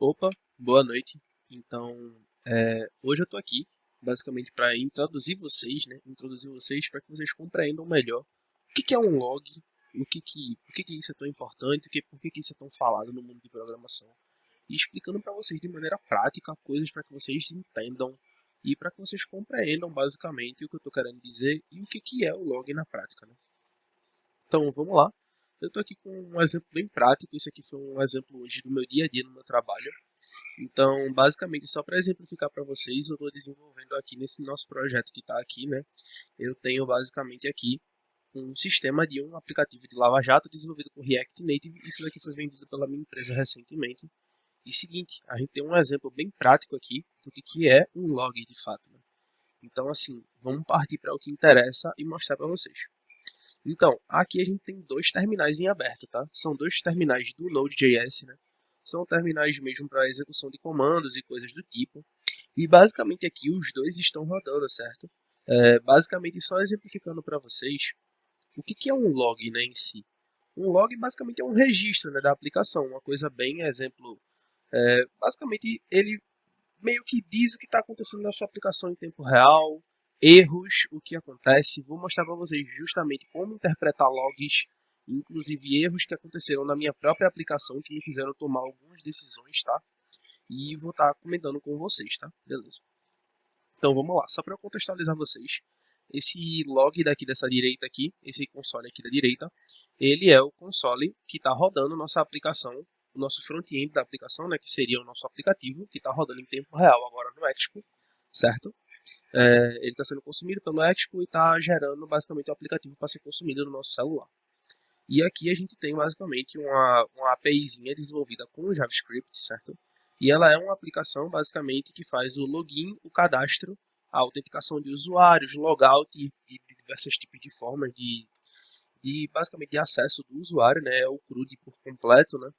Opa, boa noite. Então, hoje eu tô aqui basicamente para introduzir vocês, né? Introduzir vocês para que vocês compreendam melhor o que é um log, por que isso é tão importante, por que isso é tão falado no mundo de programação. E explicando para vocês de maneira prática coisas para que vocês entendam e para que vocês compreendam basicamente o que eu estou querendo dizer e o que é o log na prática, né? Então, vamos lá. Eu estou aqui com um exemplo bem prático. Isso aqui foi um exemplo hoje do meu dia a dia no meu trabalho. Então, basicamente, só para exemplificar para vocês, eu estou desenvolvendo aqui nesse nosso projeto que está aqui, né? Eu tenho basicamente aqui um sistema de um aplicativo de Lava Jato desenvolvido com React Native. Isso daqui foi vendido pela minha empresa recentemente. E seguinte, a gente tem um exemplo bem prático aqui do que é um log de fato, né? Então, assim, vamos partir para o que interessa e mostrar para vocês. Então, aqui a gente tem dois terminais em aberto, tá? São dois terminais do Node.js, né? São terminais mesmo para execução de comandos e coisas do tipo. E basicamente aqui os dois estão rodando, certo? Basicamente só exemplificando para vocês o que é um log, né, em si. Um log basicamente é um registro, né, da aplicação, uma coisa bem exemplo. Basicamente ele meio que diz o que está acontecendo na sua aplicação em tempo real, erros, o que acontece. Vou mostrar para vocês justamente como interpretar logs, inclusive erros que aconteceram na minha própria aplicação que me fizeram tomar algumas decisões, tá? E vou estar comentando com vocês, tá? Beleza. Então vamos lá, só para eu contextualizar vocês. Esse log daqui dessa direita aqui, esse console aqui da direita, ele é o console que está rodando nossa aplicação, o nosso front-end da aplicação, né, que seria o nosso aplicativo, que está rodando em tempo real agora no Expo, certo? Ele está sendo consumido pelo Expo e está gerando basicamente o aplicativo para ser consumido no nosso celular. E aqui a gente tem basicamente uma APIzinha desenvolvida com JavaScript, certo? E ela é uma aplicação basicamente que faz o login, o cadastro, a autenticação de usuários, logout e de diversos tipos de formas de basicamente de acesso do usuário, né? É o CRUD por completo, né?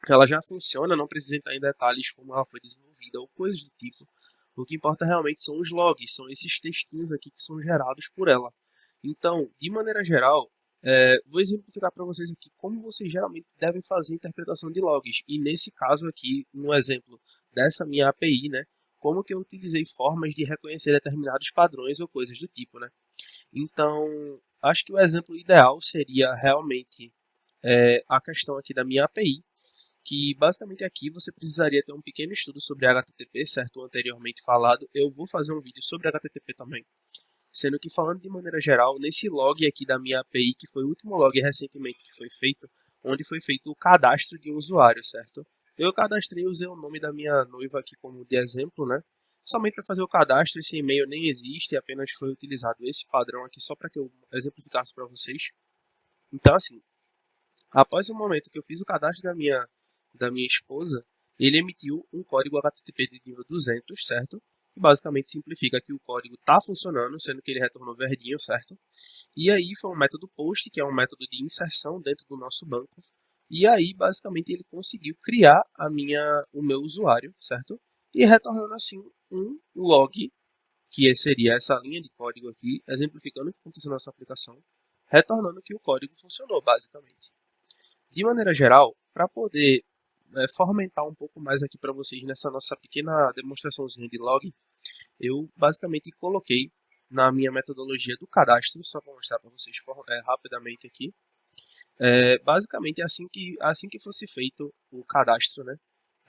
Ela já funciona, não precisa entrar em detalhes como ela foi desenvolvida ou coisas do tipo. O que importa realmente são os logs, são esses textinhos aqui que são gerados por ela. Então, de maneira geral, vou exemplificar para vocês aqui como vocês geralmente devem fazer a interpretação de logs. E nesse caso aqui, no exemplo dessa minha API, né, como que eu utilizei formas de reconhecer determinados padrões ou coisas do tipo, né? Então, acho que o exemplo ideal seria realmente a questão aqui da minha API, que basicamente aqui você precisaria ter um pequeno estudo sobre HTTP, certo? Anteriormente falado. Eu vou fazer um vídeo sobre HTTP também. Sendo que falando de maneira geral, nesse log aqui da minha API, que foi o último log recentemente que foi feito, onde foi feito o cadastro de um usuário, certo? Eu cadastrei e usei o nome da minha noiva aqui como de exemplo, né? Somente para fazer o cadastro, esse e-mail nem existe, apenas foi utilizado esse padrão aqui só para que eu exemplificasse para vocês. Então, assim, após o momento que eu fiz o cadastro da minha esposa, ele emitiu um código HTTP de nível 200, certo? Que basicamente simplifica que o código está funcionando, sendo que ele retornou verdinho, certo? E aí foi um método POST, que é um método de inserção dentro do nosso banco. E aí, basicamente, ele conseguiu criar o meu usuário, certo? E retornando assim um log, que seria essa linha de código aqui, exemplificando o que aconteceu na nossa aplicação, retornando que o código funcionou, basicamente. De maneira geral, para poder fomentar um pouco mais aqui para vocês nessa nossa pequena demonstraçãozinha de log, eu basicamente coloquei na minha metodologia do cadastro, só para mostrar para vocês rapidamente aqui. Basicamente, assim que fosse feito o cadastro, né,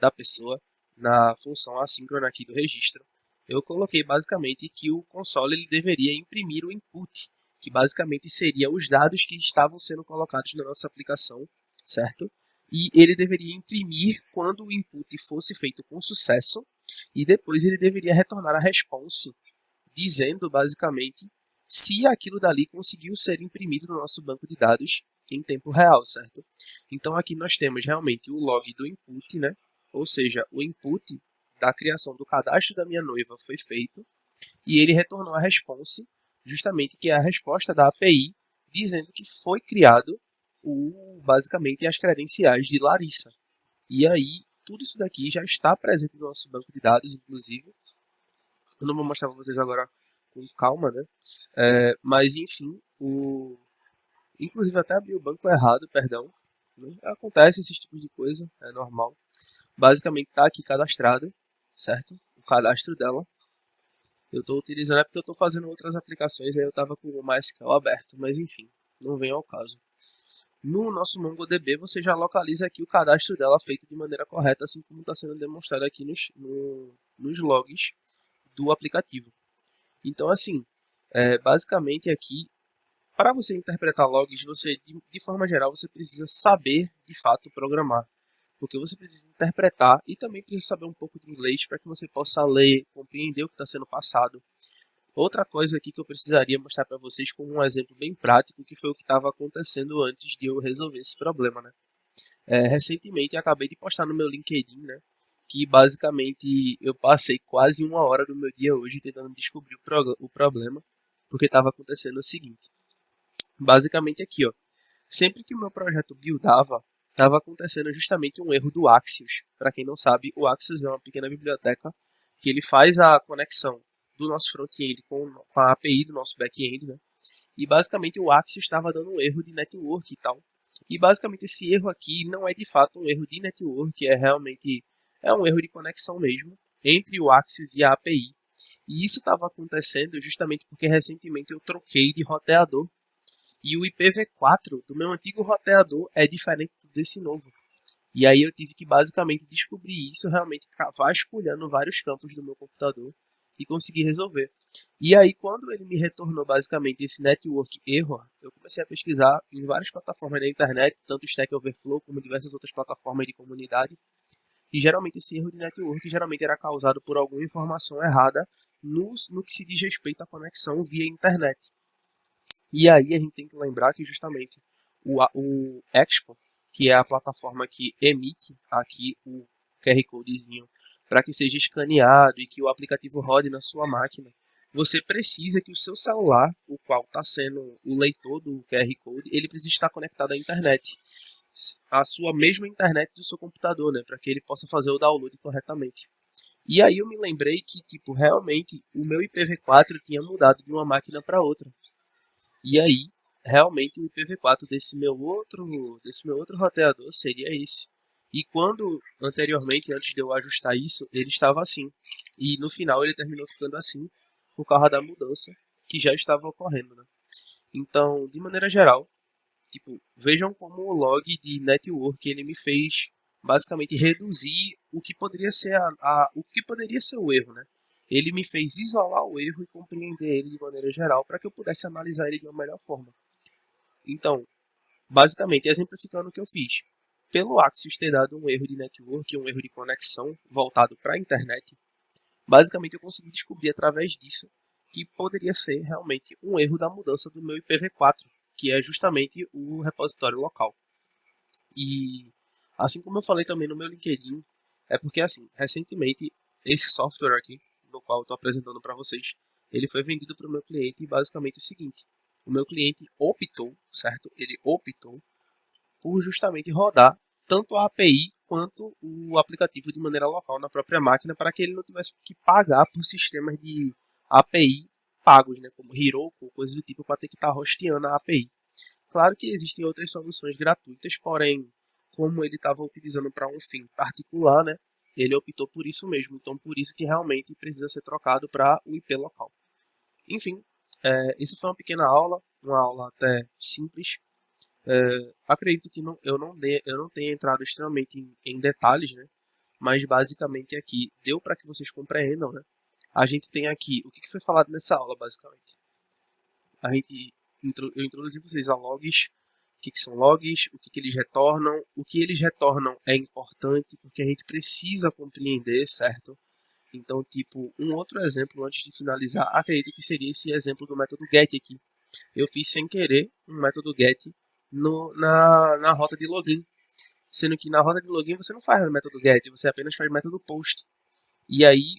da pessoa na função assíncrona aqui do registro, eu coloquei basicamente que o console ele deveria imprimir o input, que basicamente seria os dados que estavam sendo colocados na nossa aplicação, certo? E ele deveria imprimir quando o input fosse feito com sucesso, e depois ele deveria retornar a response, dizendo basicamente se aquilo dali conseguiu ser imprimido no nosso banco de dados em tempo real, certo? Então aqui nós temos realmente o log do input, né? Ou seja, o input da criação do cadastro da minha noiva foi feito e ele retornou a response, justamente que é a resposta da API, dizendo que foi criado basicamente as credenciais de Larissa. E aí, tudo isso daqui já está presente no nosso banco de dados, inclusive. Eu não vou mostrar para vocês agora com calma, né? Mas enfim, inclusive até abri o banco errado, perdão. Né? Acontece esse tipo de coisa, é normal. basicamente está aqui cadastrado, certo? O cadastro dela. Eu estou utilizando é porque eu estou fazendo outras aplicações, aí eu estava com o MySQL aberto, mas enfim, não vem ao caso. No nosso MongoDB, você já localiza aqui o cadastro dela feito de maneira correta, assim como está sendo demonstrado aqui nos logs do aplicativo. Então, assim, basicamente aqui, para você interpretar logs, você, de forma geral, você precisa saber, de fato, programar. Porque você precisa interpretar e também precisa saber um pouco de inglês para que você possa ler, compreender o que está sendo passado. Outra coisa aqui que eu precisaria mostrar para vocês como um exemplo bem prático, que foi o que estava acontecendo antes de eu resolver esse problema, né? Recentemente acabei de postar no meu LinkedIn, né? Que basicamente eu passei quase 1 hora do meu dia hoje tentando descobrir o problema, porque estava acontecendo o seguinte. Basicamente aqui, ó. Sempre que o meu projeto buildava, estava acontecendo justamente um erro do Axios. Para quem não sabe, o Axios é uma pequena biblioteca que ele faz a conexão do nosso front-end com a API do nosso back-end, né? E basicamente o Axios estava dando um erro de network e tal. E basicamente esse erro aqui não é de fato um erro de network, é um erro de conexão mesmo entre o Axios e a API. E isso estava acontecendo justamente porque recentemente eu troquei de roteador e o IPv4 do meu antigo roteador é diferente desse novo. E aí eu tive que basicamente descobrir isso, realmente vasculhando vários campos do meu computador e conseguir resolver. E aí quando ele me retornou basicamente esse network error, eu comecei a pesquisar em várias plataformas da internet, tanto Stack Overflow como diversas outras plataformas de comunidade. E geralmente esse erro de network geralmente era causado por alguma informação errada no que se diz respeito à conexão via internet. E aí a gente tem que lembrar que justamente o Expo, que é a plataforma que emite aqui o QR Codezinho para que seja escaneado e que o aplicativo rode na sua máquina, você precisa que o seu celular, o qual está sendo o leitor do QR Code, ele precisa estar conectado à internet. A sua mesma internet do seu computador, né, para que ele possa fazer o download corretamente. E aí eu me lembrei que, tipo, realmente o meu IPv4 tinha mudado de uma máquina para outra. E aí, realmente, o IPv4 desse meu outro roteador seria esse. E quando, anteriormente, antes de eu ajustar isso, ele estava assim. E no final ele terminou ficando assim, por causa da mudança que já estava ocorrendo, né? Então, de maneira geral, tipo, vejam como o log de network ele me fez basicamente reduzir o que poderia ser o que poderia ser o erro, né? Ele me fez isolar o erro e compreender ele de maneira geral para que eu pudesse analisar ele de uma melhor forma. Então, basicamente, exemplificando o que eu fiz. Pelo Axios ter dado um erro de network, um erro de conexão voltado para a internet, basicamente eu consegui descobrir através disso que poderia ser realmente um erro da mudança do meu IPv4, que é justamente o repositório local. E assim como eu falei também no meu LinkedIn, é porque assim, recentemente esse software aqui, no qual eu estou apresentando para vocês, ele foi vendido para o meu cliente e basicamente é o seguinte, o meu cliente optou, certo? Ele optou por justamente rodar tanto a API quanto o aplicativo de maneira local na própria máquina para que ele não tivesse que pagar por sistemas de API pagos, né, como Heroku ou coisas do tipo, para ter que estar hosteando a API. Claro que existem outras soluções gratuitas, porém, como ele estava utilizando para um fim particular, né, ele optou por isso mesmo. Então, por isso que realmente precisa ser trocado para o IP local. Enfim, isso foi uma aula até simples. Acredito que eu não tenha entrado extremamente em detalhes, né, mas basicamente aqui deu para que vocês compreendam, né. A gente tem aqui o que foi falado nessa aula, basicamente. A gente eu introduzi vocês a logs, o que são logs, o que eles retornam, o que eles retornam é importante porque a gente precisa compreender, certo? Então, tipo, um outro exemplo antes de finalizar, acredito que seria esse exemplo do método get aqui. Eu fiz sem querer um método get na rota de login, sendo que na rota de login você não faz o método get, você apenas faz o método post. E aí,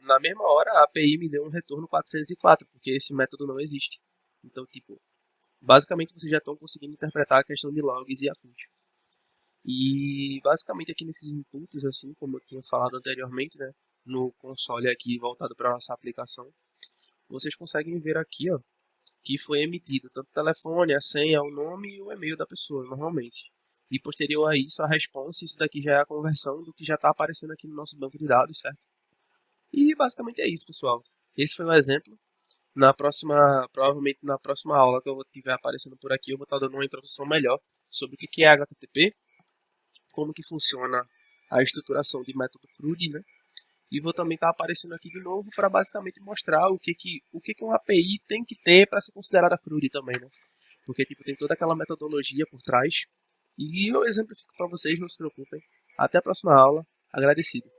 na mesma hora, a API me deu um retorno 404, porque esse método não existe. Então, tipo, basicamente vocês já estão conseguindo interpretar a questão de logs e afins. E basicamente aqui nesses inputs, assim como eu tinha falado anteriormente, né, no console aqui voltado para a nossa aplicação, vocês conseguem ver aqui, ó, que foi emitido tanto o telefone, a senha, o nome e o e-mail da pessoa, normalmente. E posterior a isso, a response, isso daqui já é a conversão do que já está aparecendo aqui no nosso banco de dados, certo? E basicamente é isso, pessoal. Esse foi um exemplo. Provavelmente na próxima aula que eu estiver aparecendo por aqui, eu vou estar dando uma introdução melhor sobre o que é HTTP, como que funciona a estruturação de método CRUD, né? E vou também estar aparecendo aqui de novo para basicamente mostrar o que uma API tem que ter para ser considerada CRUD também, né? Porque tipo, tem toda aquela metodologia por trás. E eu exemplifico para vocês, não se preocupem. Até a próxima aula. Agradecido.